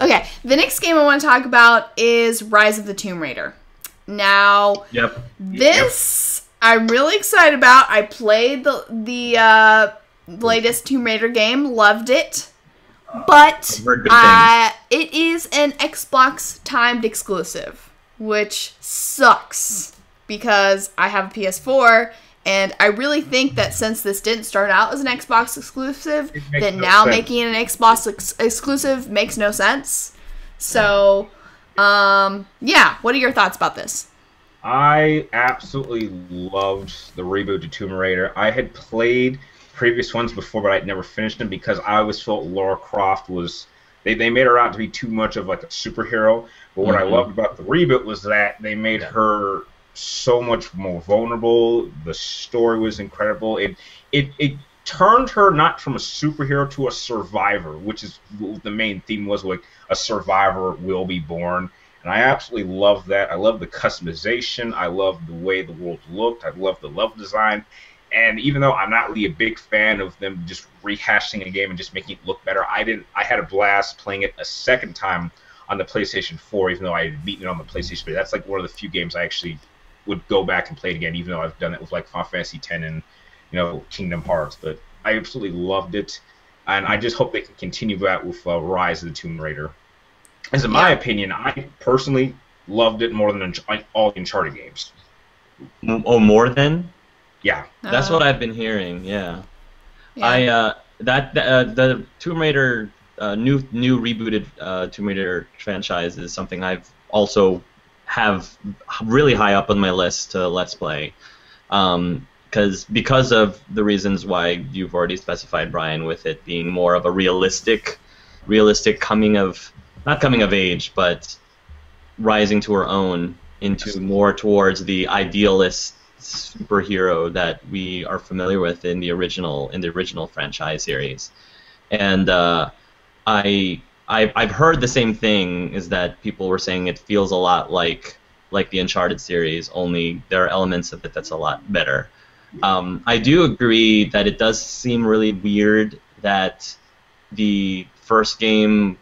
Okay, the next game I want to talk about is Rise of the Tomb Raider. Now, this I'm really excited about. I played the latest Tomb Raider game, loved it, but it is an Xbox timed exclusive, which sucks because I have a PS4. And I really think that since this didn't start out as an Xbox exclusive, that now making it an Xbox exclusive makes no sense. So, yeah. What are your thoughts about this? I absolutely loved the reboot to Tomb Raider. I had played previous ones before, but I'd never finished them because I always felt Lara Croft was... They made her out to be too much of like a superhero. But what I loved about the reboot was that they made her so much more vulnerable. The story was incredible. It turned her not from a superhero to a survivor, which is the main theme was like a survivor will be born. And I absolutely love that. I love the customization. I love the way the world looked. I love the level design. And even though I'm not really a big fan of them just rehashing a game and just making it look better, I had a blast playing it a second time on the PlayStation 4, even though I had beaten it on the PlayStation 3. That's like one of the few games I actually would go back and play it again, even though I've done it with like Final Fantasy X and Kingdom Hearts. But I absolutely loved it, and I just hope they can continue that with Rise of the Tomb Raider. As in my opinion, I personally loved it more than all the Uncharted games. Oh, more than? Yeah, that's what I've been hearing. Yeah. The Tomb Raider new rebooted Tomb Raider franchise is something I've also have really high up on my list to Let's Play, because of the reasons why you've already specified, Brian, with it being more of a realistic not coming of age, but rising to her own into more towards the idealist superhero that we are familiar with in the original franchise series. And I've heard the same thing, is that people were saying it feels a lot like the Uncharted series, only there are elements of it that's a lot better. I do agree that it does seem really weird that the first game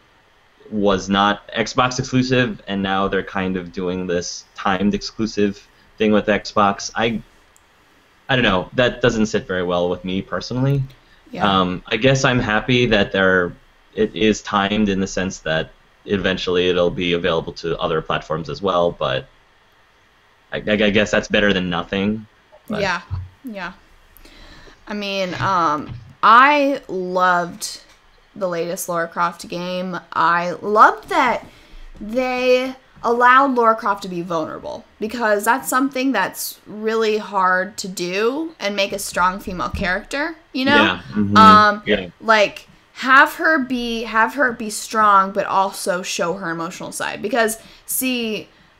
was not Xbox exclusive, and now they're kind of doing this timed exclusive thing with Xbox. I don't know. That doesn't sit very well with me personally. Yeah. I guess I'm happy that it is timed in the sense that eventually it'll be available to other platforms as well, but I guess that's better than nothing. But. Yeah. I mean, I loved the latest Lara Croft game. I loved that they allowed Lara Croft to be vulnerable, because that's something that's really hard to do and make a strong female character, Yeah. Mm-hmm. Like have her be strong, but also show her emotional side, because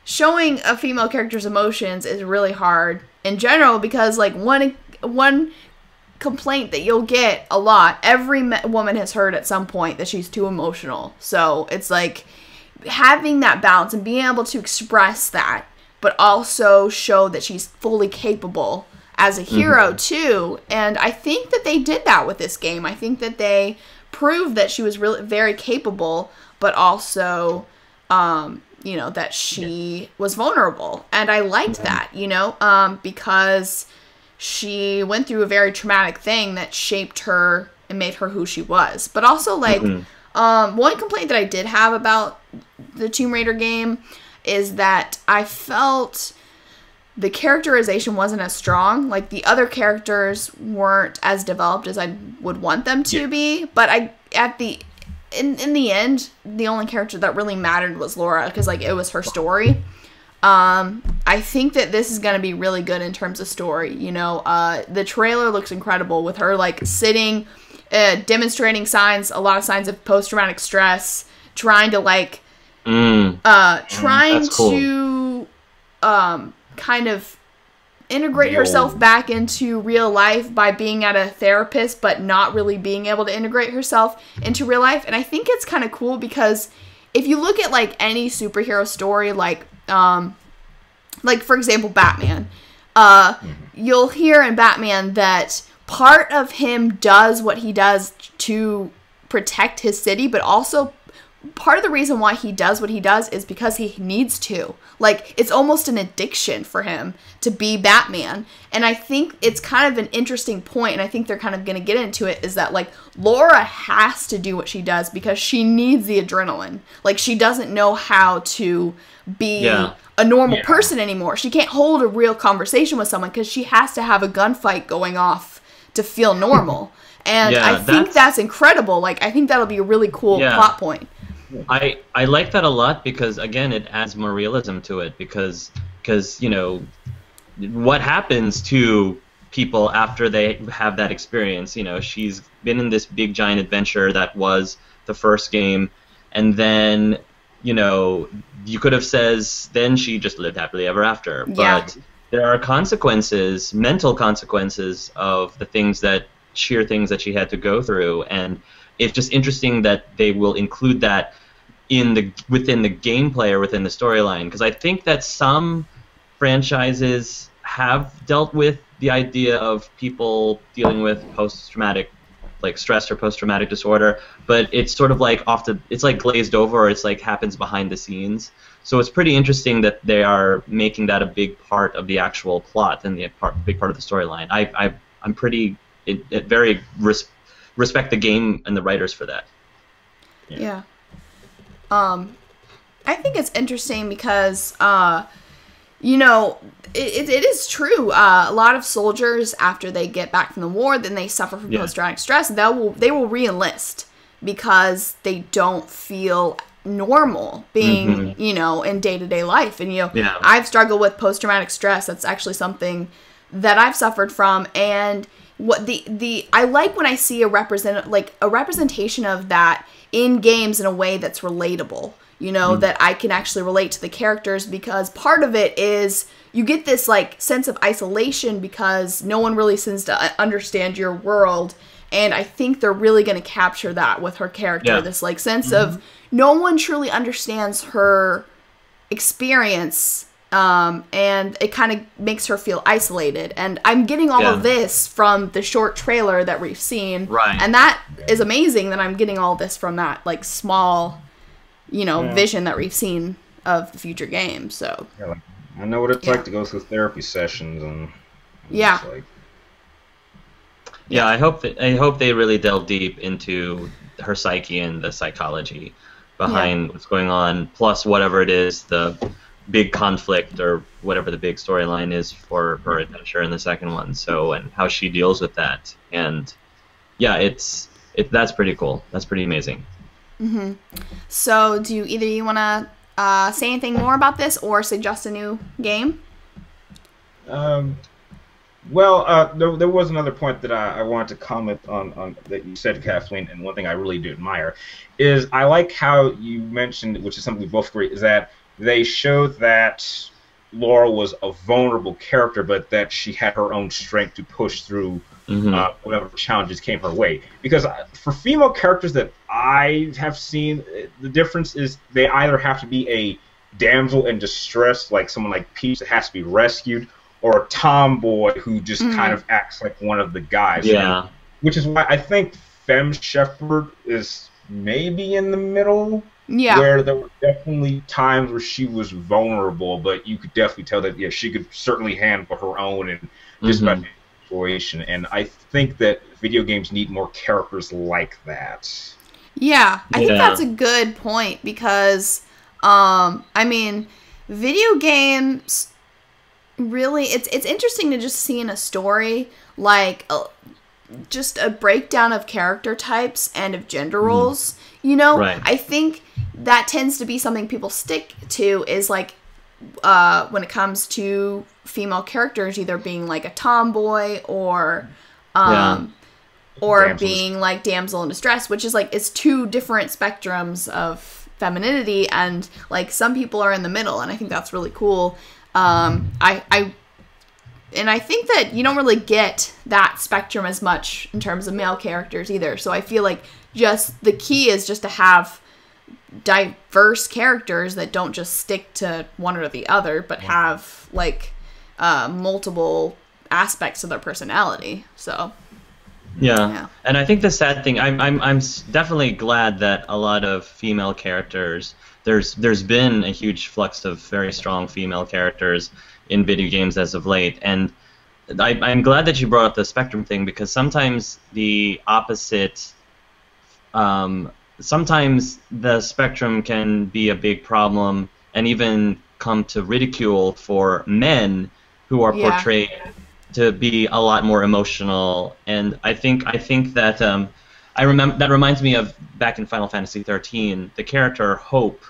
showing a female character's emotions is really hard in general, because like one complaint that you'll get a lot, every woman has heard at some point that she's too emotional. So it's like having that balance and being able to express that, but also show that she's fully capable as a hero too. And I think that they did that with this game. I think that they proved that she was really very capable, but also that she was vulnerable. And I liked that, because she went through a very traumatic thing that shaped her and made her who she was. But also, like, one complaint that I did have about the Tomb Raider game is that I felt the characterization wasn't as strong. Like, the other characters weren't as developed as I would want them to be. But in the end, the only character that really mattered was Lara, because, like, it was her story. I think that this is going to be really good in terms of story. The trailer looks incredible with her, like, sitting, demonstrating a lot of signs of post-traumatic stress, trying to, like, to kind of integrate herself back into real life by being at a therapist, but not really being able to integrate herself into real life. And I think it's kind of cool, because if you look at, like, any superhero story, like for example, Batman, you'll hear in Batman that part of him does what he does to protect his city, but also part of the reason why he does what he does is because he needs to. Like, it's almost an addiction for him to be Batman. And I think it's kind of an interesting point, and I think they're kind of going to get into it, is that, like, Laura has to do what she does because she needs the adrenaline. Like, she doesn't know how to be a normal person anymore. She can't hold a real conversation with someone because she has to have a gunfight going off to feel normal. And I think that's incredible. Like, I think that'll be a really cool plot point. I like that a lot because, again, it adds more realism to it because you know, what happens to people after they have that experience? You know, she's been in this big giant adventure that was the first game, and then, you know, you could have says then she just lived happily ever after. But there are consequences, mental consequences of the sheer things that she had to go through, and it's just interesting that they will include that within the gameplay or within the storyline, because I think that some franchises have dealt with the idea of people dealing with post-traumatic, like stress or post-traumatic disorder, but it's sort of like it's like glazed over, or it's like happens behind the scenes. So it's pretty interesting that they are making that a big part of the actual plot and big part of the storyline. I'm pretty very respect the game and the writers for that. Yeah. I think it's interesting because, you know, it is true. A lot of soldiers, after they get back from the war, then they suffer from post-traumatic stress. They will re-enlist because they don't feel normal being, you know, in day-to-day life. And, you know, I've struggled with post-traumatic stress. That's actually something that I've suffered from. And what I like when I see a representation of that in games in a way that's relatable, you know, that I can actually relate to the characters, because part of it is you get this like sense of isolation because no one really seems to understand your world. And I think they're really going to capture that with her character, this like sense of no one truly understands her experience. And it kind of makes her feel isolated. And I'm getting all of this from the short trailer that we've seen. Right. And that is amazing that I'm getting all this from that, like, small, you know, vision that we've seen of the future game. So like, I know what it's like to go through therapy sessions and like, I hope they really delve deep into her psyche and the psychology behind what's going on, plus whatever it is, the big conflict or whatever the big storyline is for her adventure in the second one. So, and how she deals with that. And that's pretty cool. That's pretty amazing. So do either you want to say anything more about this or suggest a new game? Well, there was another point that I wanted to comment on that you said, Kathleen, and one thing I really do admire is I like how you mentioned, which is something we both agree, is that they showed that Lara was a vulnerable character, but that she had her own strength to push through whatever challenges came her way. Because for female characters that I have seen, the difference is they either have to be a damsel in distress, like someone like Peach that has to be rescued, or a tomboy who just kind of acts like one of the guys. Yeah. Which is why I think Femme Shepherd is maybe in the middle. Yeah. Where there were definitely times where she was vulnerable, but you could definitely tell that she could certainly handle her own and just about any situation. And I think that video games need more characters like that. Yeah, I think that's a good point because, I mean, video games really, it's interesting to just see in a story like just a breakdown of character types and of gender roles. You know, I think that tends to be something people stick to is like when it comes to female characters either being like a tomboy or being like damsel in distress, which is like it's two different spectrums of femininity, and like some people are in the middle, and I think that's really cool. I think that you don't really get that spectrum as much in terms of male characters either. So I feel like just the key is just to have diverse characters that don't just stick to one or the other, but have like multiple aspects of their personality. So Yeah. And I think the sad thing, I'm definitely glad that a lot of female characters. There's been a huge flux of very strong female characters in video games as of late, and I'm glad that you brought up the spectrum thing, because sometimes the opposite. Sometimes the spectrum can be a big problem and even come to ridicule for men who are portrayed to be a lot more emotional. And I think that I remember that reminds me of back in Final Fantasy 13, the character Hope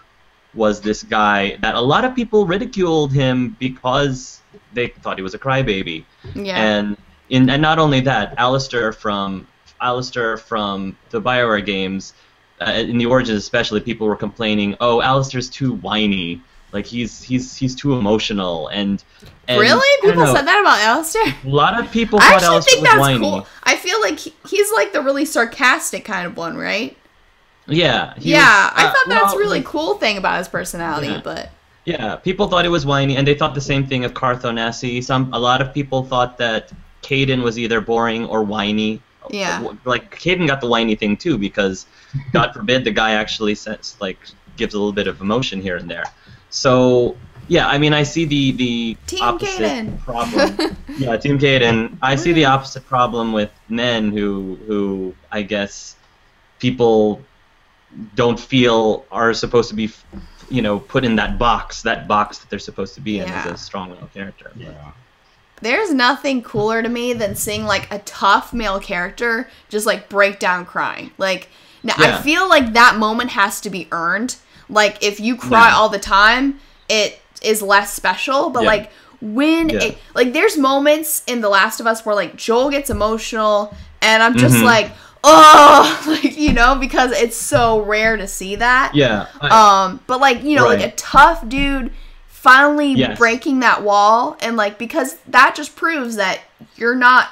was this guy that a lot of people ridiculed him because they thought he was a crybaby. Yeah. And not only that, Alistair from the BioWare games, in the Origins especially, people were complaining, "Oh, Alistair's too whiny. Like he's too emotional." And really, people said that about Alistair. A lot of people thought Alistair was whiny. Cool. I feel like he's like the really sarcastic kind of one, right? Yeah. I thought that's a really cool thing about his personality, but. Yeah, people thought it was whiny, and they thought the same thing of Carthonesi. A lot of people thought that Caden was either boring or whiny. Yeah. Like Caden got the whiny thing too, because God forbid the guy actually gives a little bit of emotion here and there. So yeah, I mean, I see the Team opposite Caden. problem. Yeah, Team Caden. I see the opposite problem with men who I guess people don't feel are supposed to be, put in that box that they're supposed to be in as a strong male character. Yeah. There's nothing cooler to me than seeing like a tough male character just like break down crying. Like, now I feel like that moment has to be earned. Like, if you cry all the time, it is less special. But like when like there's moments in The Last of Us where like Joel gets emotional and I'm just like, oh, like, because it's so rare to see that. Yeah. But like, like a tough dude finally breaking that wall, and like, because that just proves that you're not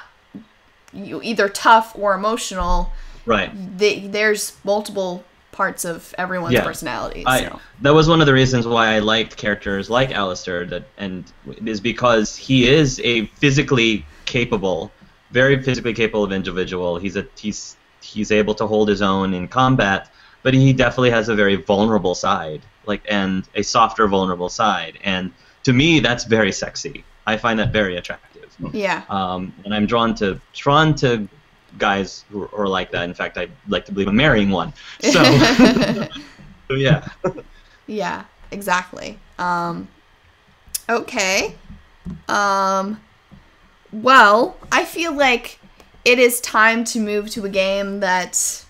either tough or emotional. Right. There's multiple parts of everyone's personality. So. That was one of the reasons why I liked characters like Alistair, is because he is a very physically capable individual. He's able to hold his own in combat, but he definitely has a very vulnerable side, and a softer, vulnerable side. And to me, that's very sexy. I find that very attractive. Yeah. And I'm drawn to guys who are like that. In fact, I'd like to believe I'm marrying one. So, so yeah. Yeah, exactly. Okay. Well, I feel like it is time to move to a game that,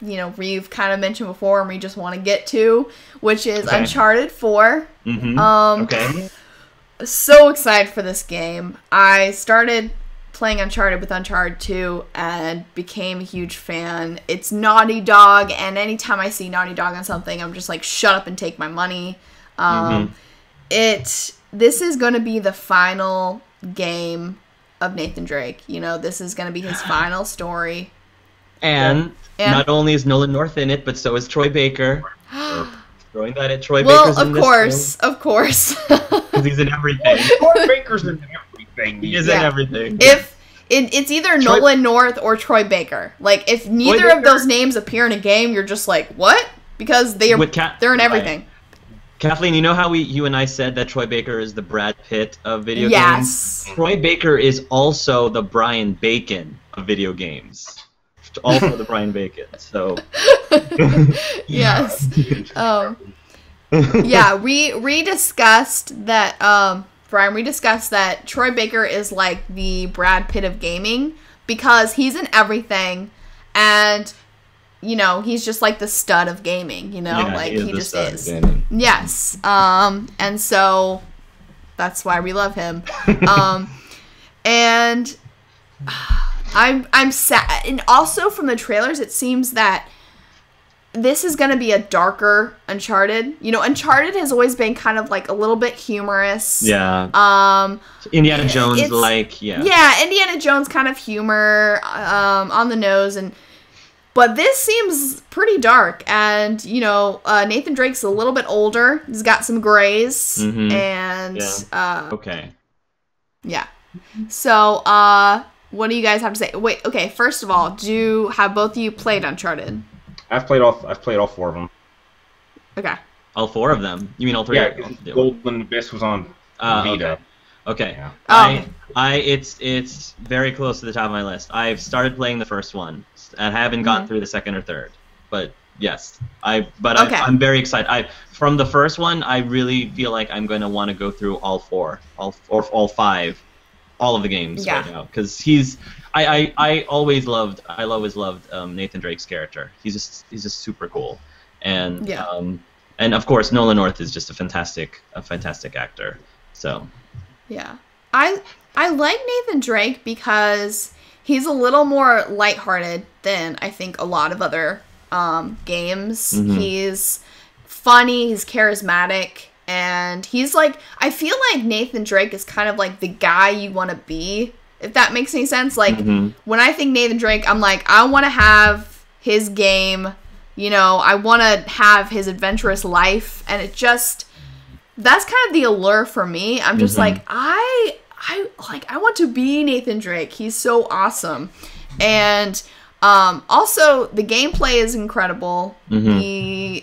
we've kind of mentioned before and we just want to get to, which is Uncharted 4. Okay. So excited for this game. I started playing Uncharted with Uncharted 2 and became a huge fan. It's Naughty Dog, and anytime I see Naughty Dog on something, I'm just like, shut up and take my money. This is going to be the final game of Nathan Drake. This is going to be his final story. And not only is Nolan North in it, but so is Troy Baker. Throwing that at Troy Baker's in this film. Of course. Because he's in everything. Troy Baker's in everything. He is in everything. It's either Nolan North or Troy Baker. Like, if neither of those names appear in a game, you're just like, what? Because they're in everything. Kathleen, you know how you and I said that Troy Baker is the Brad Pitt of video games? Troy Baker is also the Brian Bacon of video games. Also the Brian Bacon. So. Yes. We discussed that. Brian, we discussed that Troy Baker is like the Brad Pitt of gaming because he's in everything, and he's just like the stud of gaming. He just is. Yes. And so that's why we love him. And I'm sad, and also from the trailers, it seems that this is going to be a darker Uncharted. Uncharted has always been kind of like a little bit humorous. Yeah. Indiana Jones, Yeah, Indiana Jones kind of humor on the nose, but this seems pretty dark. And Nathan Drake's a little bit older. He's got some grays, and okay. Yeah. So What do you guys have to say? Wait, okay. First of all, have both of you played Uncharted? I've played all 4 of them. Okay. All 4 of them? You mean all 3? Yeah, Golden Abyss was on Vita. Okay. Yeah. It's very close to the top of my list. I've started playing the first one and haven't gotten through the second or third. But yes, I'm very excited. From the first one, I really feel like I'm going to want to go through all 4, all 5, all of the games right now, because I always loved Nathan Drake's character. He's just super cool, and of course Nolan North is just a fantastic actor. So yeah, I like Nathan Drake because he's a little more lighthearted than I think a lot of other games. He's funny, he's charismatic, and he's like, I feel like Nathan Drake is kind of like the guy you want to be, if that makes any sense. Like, when I think Nathan Drake, I'm like, I want to have his game, you know, I want to have his adventurous life, and that's kind of the allure for me. I'm just like, I want to be Nathan Drake. He's so awesome. And also the gameplay is incredible. I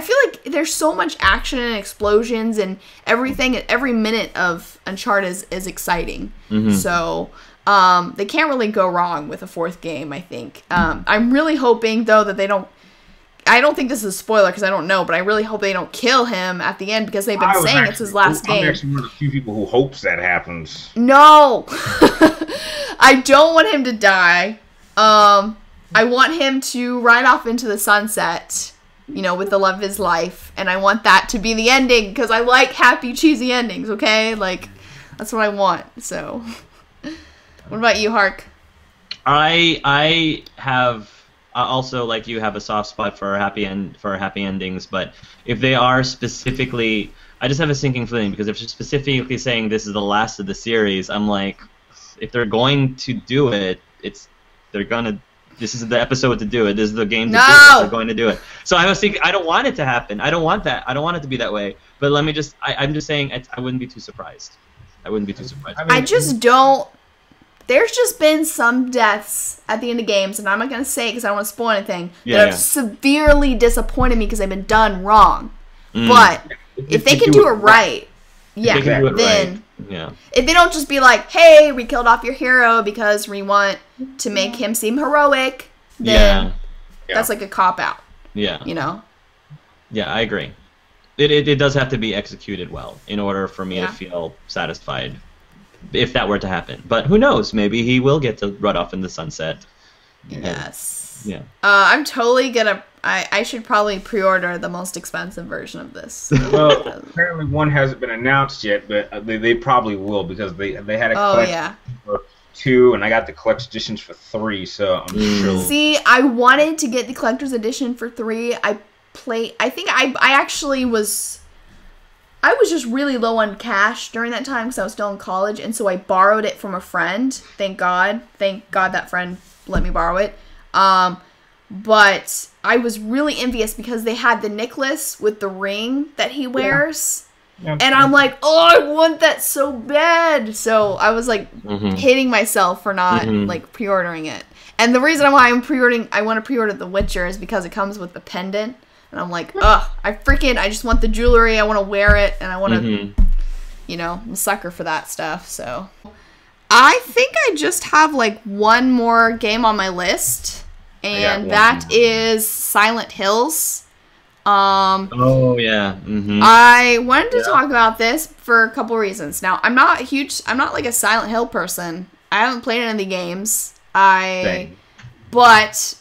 feel like there's so much action and explosions and everything. Every minute of Uncharted is exciting. So they can't really go wrong with a 4th game, I think. I'm really hoping though that they don't. I don't think this is a spoiler because I don't know, but I really hope they don't kill him at the end because they've been saying it's his last game. I'm actually one of the few people who hopes that happens. No! I don't want him to die. I want him to ride off into the sunset, you know, with the love of his life, and I want that to be the ending because I like happy, cheesy endings, okay? Like, that's what I want, so. What about you, Hark? I have... also, like you, have a soft spot for happy endings, but if they are specifically, I just have a sinking feeling because if they're specifically saying this is the last of the series, I'm like, if they're going to do it, this is the episode to do it. This is the game to do it. They're going to do it. So I was thinking, I don't want it to happen. I don't want that. I don't want it to be that way. But let me just, I'm just saying, I wouldn't be too surprised. I just don't. There's just been some deaths at the end of games, and I'm not going to say it because I don't want to spoil anything, that have severely disappointed me because they've been done wrong. But if they can do it right, if they don't just be like, hey, we killed off your hero because we want to make him seem heroic, then that's like a cop-out. Yeah. You know? Yeah, I agree. It does have to be executed well in order for me to feel satisfied. If that were to happen, but who knows? Maybe he will get to run off in the sunset. Yes. Yeah. I'm totally gonna. I should probably pre-order the most expensive version of this. Well, apparently one hasn't been announced yet, but they probably will because they had a collection for 2, and I got the collector's editions for 3, so I'm sure. See, I wanted to get the collector's edition for 3. I think I actually was. I was just really low on cash during that time because I was still in college, and so I borrowed it from a friend. Thank God that friend let me borrow it. But I was really envious because they had the necklace with the ring that he wears. Yeah. And I'm like, oh, I want that so bad. So I was like hating myself for not like pre-ordering it. And the reason why I want to pre-order The Witcher is because it comes with the pendant. And I'm like, ugh, I just want the jewelry, I want to wear it, and I want to, you know, I'm a sucker for that stuff, so. I think I just have, like, one more game on my list, and that is Silent Hills. Oh, yeah. I wanted to talk about this for a couple reasons. Now, I'm not like a Silent Hill person. I haven't played any of the games. But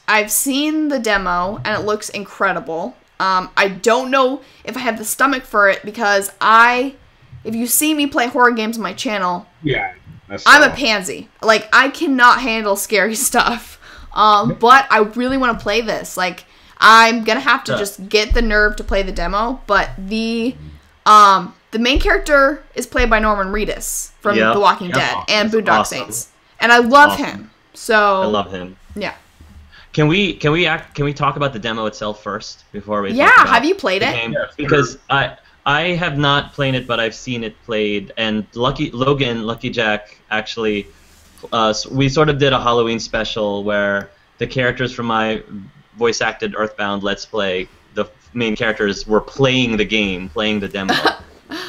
I've seen the demo, and it looks incredible. I don't know if I have the stomach for it, because if you see me play horror games on my channel, I'm a pansy. Like, I cannot handle scary stuff. But I really want to play this. Like, I'm gonna have to just get the nerve to play the demo, but the main character is played by Norman Reedus from The Walking Dead and Boondock Saints. And I love him. So I love him. Yeah. Can we talk about the demo itself first before we? Yeah, have you played it? Because I have not played it, but I've seen it played. And Lucky Jack, actually, we sort of did a Halloween special where the characters from my voice-acted Earthbound Let's Play, the main characters were playing the game, playing the demo.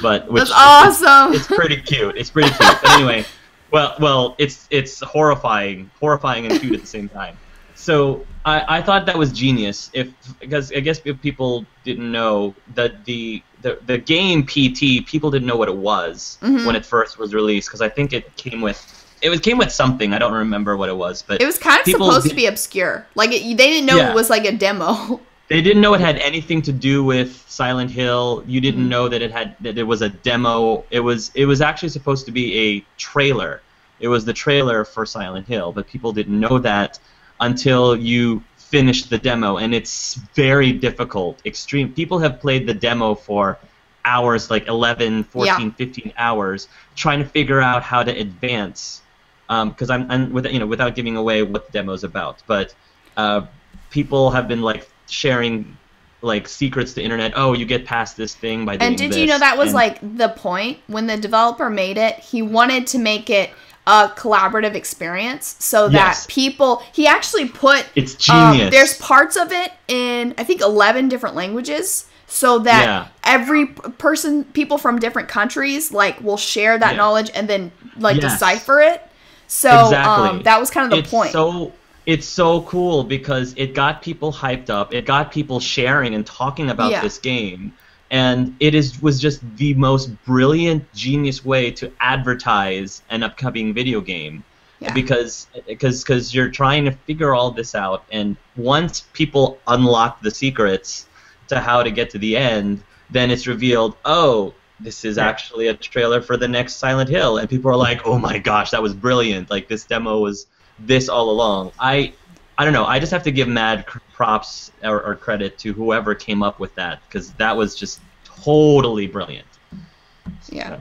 That's awesome. It's pretty cute. It's pretty cute. But anyway, well, it's horrifying and cute at the same time. So I thought that was genius. Because I guess if people didn't know that the game PT, people didn't know what it was when it first was released. Because I think it came with something. I don't remember what it was, but it was kind of supposed to be obscure. Like they didn't know it was like a demo. They didn't know it had anything to do with Silent Hill. You didn't know that it was a demo. It was actually supposed to be a trailer. It was the trailer for Silent Hill, but people didn't know that until you finish the demo, and it's very difficult. Extreme. People have played the demo for hours, like 11, 14, 15 hours, trying to figure out how to advance. Because without giving away what the demo's about, but people have been like sharing like secrets to internet. Oh, you get past this thing by doing this. And did you know that was like the point when the developer made it? He wanted to make it a collaborative experience so that people. He actually put. It's genius. There's parts of it in I think 11 different languages, so that every person, people from different countries, like will share that knowledge and then like decipher it. So that was kind of the point. It's so cool because it got people hyped up. It got people sharing and talking about this game. And it was just the most brilliant, genius way to advertise an upcoming video game. Yeah. Because you're trying to figure all this out. And once people unlock the secrets to how to get to the end, then it's revealed, oh, this is actually a trailer for the next Silent Hill. And people are like, oh my gosh, that was brilliant. Like, this demo was this all along. I don't know. I just have to give mad props or credit to whoever came up with that, because that was just totally brilliant. Yeah.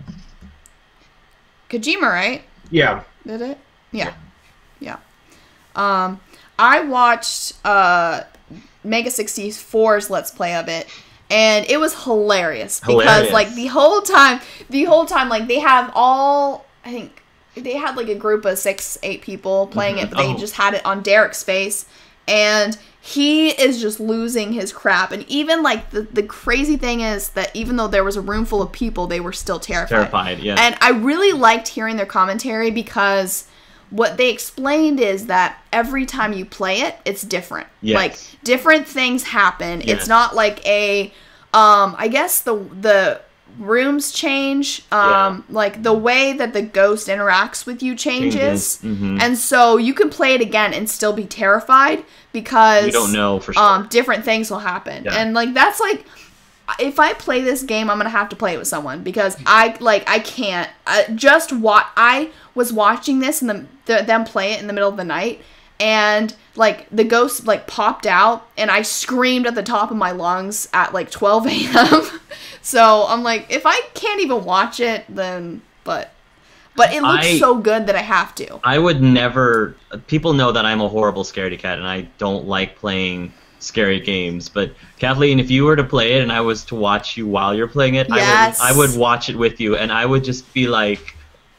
Kojima, right? Yeah. Did it? Yeah. I watched Mega 64's Let's Play of it, and it was hilarious because like the whole time, like they have all, I think they had like a group of 6-8 people playing it, but they just had it on Derek's face, and he is just losing his crap. And even like the crazy thing is that even though there was a room full of people, they were still terrified. Yeah. And I really liked hearing their commentary because what they explained is that every time you play it, it's different. Yes. Like different things happen. Yes. It's not like a I guess the rooms change, like the way that the ghost interacts with you changes. And so you can play it again and still be terrified because you don't know for sure. Different things will happen. And like that's like, if I play this game, I'm gonna have to play it with someone because I can't just watch. I was watching this and them play it in the middle of the night, and like the ghost like popped out, and I screamed at the top of my lungs at like 12 a.m. So I'm like, if I can't even watch it, then but it looks so good that I have to. I would never. People know that I'm a horrible scaredy cat, and I don't like playing scary games. But Kathleen, if you were to play it and I was to watch you while you're playing it, I would watch it with you, and I would just be like,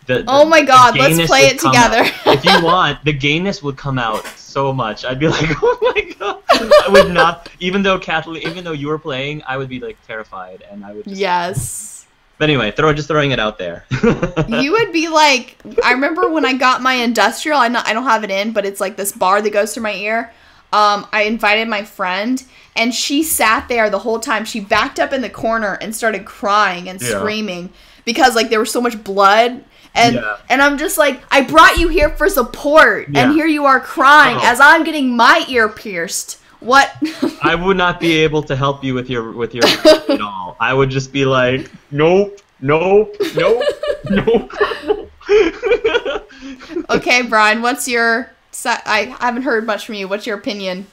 oh my god, let's play it together. If you want, the gayness would come out so much. I'd be like, oh my god. I would not, even though you were playing, I would be like terrified, and I would just But anyway, just throwing it out there. You would be like, I remember when I got my industrial, I don't have it in, but it's like this bar that goes through my ear. I invited my friend, and she sat there the whole time. She backed up in the corner and started crying and screaming because like there was so much blood. And I'm just like, I brought you here for support, and here you are crying as I'm getting my ear pierced. What? I would not be able to help you with your at all. I would just be like, nope. Okay, Brian, what's your? I haven't heard much from you. What's your opinion?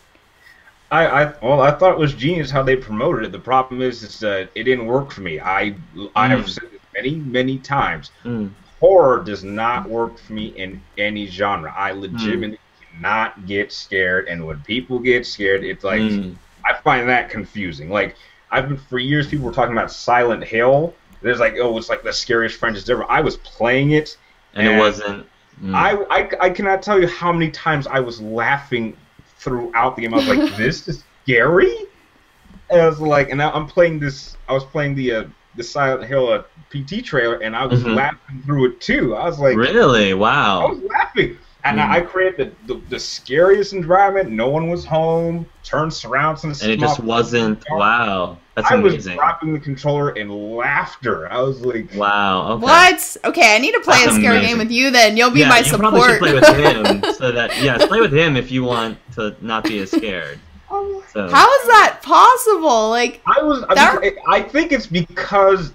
I thought it was genius how they promoted it. The problem is that it didn't work for me. I have said it many times. Horror does not work for me in any genre. I legitimately cannot get scared, and when people get scared, it's like I find that confusing. Like for years people were talking about Silent Hill. There's like, oh, it's like the scariest franchise ever. I was playing it, and it wasn't. I cannot tell you how many times I was laughing throughout the game. I was like, this is scary. And I was like, and I'm playing this. I was playing the Silent Hill PT trailer, and I was laughing through it too. I was like, really? Wow. I was laughing. And I created the scariest environment. No one was home. Turned surrounds and it just wasn't. Wow, that's amazing. I was dropping the controller in laughter. I was like, wow. Okay. What? Okay, I need to play a scary game with you. Then you'll be my support. You probably should play with him. So that play with him if you want to not be as scared. So. How is that possible? Like I think it's because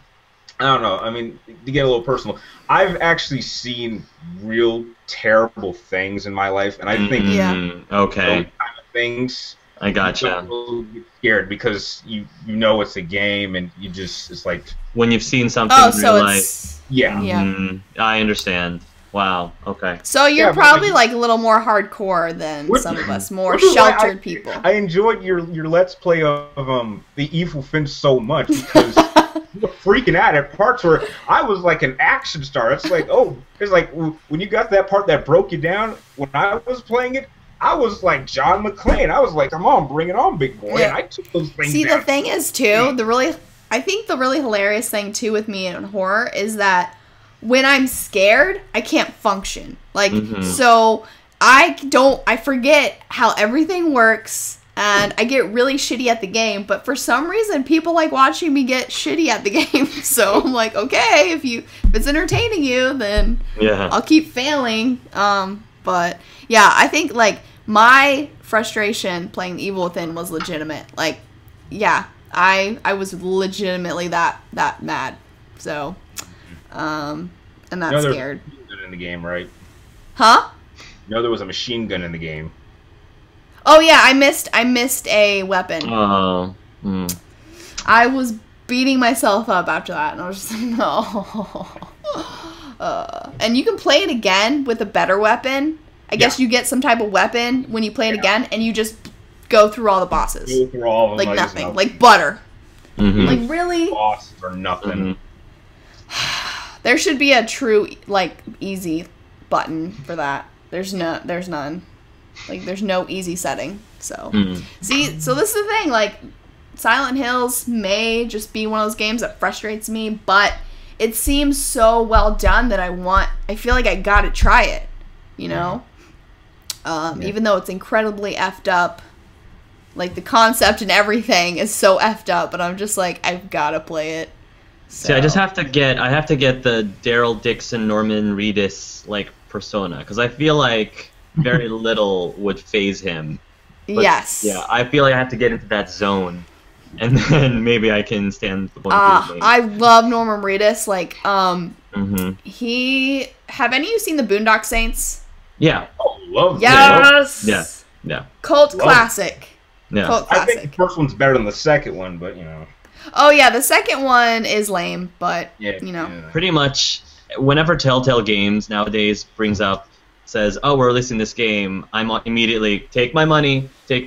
I don't know. I mean, to get a little personal, I've actually seen real terrible things in my life, and I think okay, those kind of things. I gotcha. You get scared because you know it's a game, and you just it's like when you've seen something in real life. Yeah. I understand. Wow. Okay. So you're probably like a little more hardcore than some of us, more sheltered people. I enjoyed your Let's Play of the Evil Finch so much because you were freaking out at parts where I was like an action star. It's like, oh, it's like when you got that part that broke you down. When I was playing it, I was like John McClane. I was like, come on, bring it on, big boy. And I took those things down. The thing is too, I think the really hilarious thing too with me in horror is that when I'm scared, I can't function. Like, so I forget how everything works, and I get really shitty at the game, but for some reason, people like watching me get shitty at the game, so I'm like, okay, if it's entertaining you, then I'll keep failing, but, yeah, I think, like, my frustration playing Evil Within was legitimate. Like, yeah, I was legitimately that mad, so... and that's scared. There was a machine gun in the game, right? Huh? There was a machine gun in the game. Oh yeah, I missed a weapon. Oh. I was beating myself up after that, and I was just like, no. And you can play it again with a better weapon. I guess you get some type of weapon when you play it again, and you just go through all the bosses. Go through all of them like nothing. Like butter. Like really? Bosses or nothing. There should be a true, like, easy button for that. There's none. Like, there's no easy setting. So, see, so this is the thing. Like, Silent Hills may just be one of those games that frustrates me, but it seems so well done that I feel like I gotta try it, you know? Even though it's incredibly effed up. Like, the concept and everything is so effed up, but I'm just like, I've gotta play it. So. See, I have to get the Daryl Dixon, Norman Reedus like persona because I feel like very little would phase him. But, yes. Yeah, I feel like I have to get into that zone, and then maybe I can stand the point. I love Norman Reedus. Like, have any of you seen the Boondock Saints? Yeah. Oh, love yes. That. Yeah. Cult classic. Yeah. Cult classic. I think the first one's better than the second one, but you know. Oh yeah, the second one is lame, but you know. Yeah. Pretty much, whenever Telltale Games nowadays says, "Oh, we're releasing this game," I'm immediately take my money. Yep.